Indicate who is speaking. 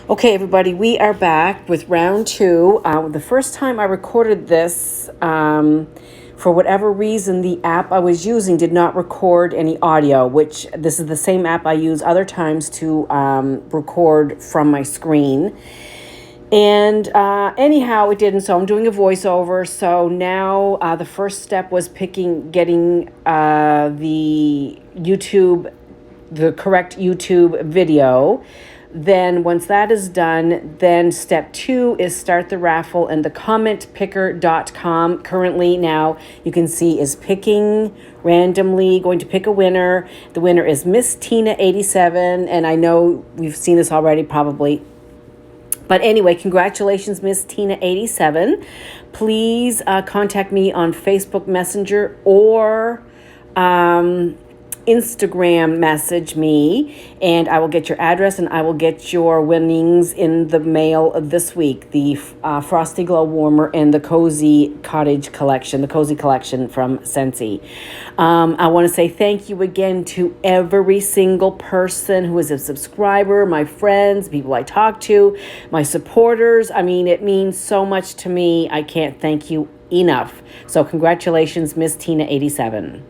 Speaker 1: Okay, everybody, we are back with round two. The first time I recorded this, for whatever reason, the app I was using did not record any audio, which this is the same app I use other times to record from my screen. And anyhow, it didn't. So I'm doing a voiceover. So now the first step was getting the correct YouTube video. Then once that is done, then step two is start the raffle, and the commentpicker.com currently now you can see is picking randomly, going to pick a winner. The winner is Miss Tina 87, and I know we've seen this already probably. But anyway, congratulations, Miss Tina 87. Please contact me on Facebook Messenger or Instagram message me, and I will get your address and I will get your winnings in the mail this week. The Frosty Glow Warmer and the Cozy Cottage Collection, the Cozy Collection from Scentsy. I want to say thank you again to every single person who is a subscriber, my friends, people I talk to, my supporters. I mean, it means so much to me. I can't thank you enough. So congratulations, Miss Tina 87.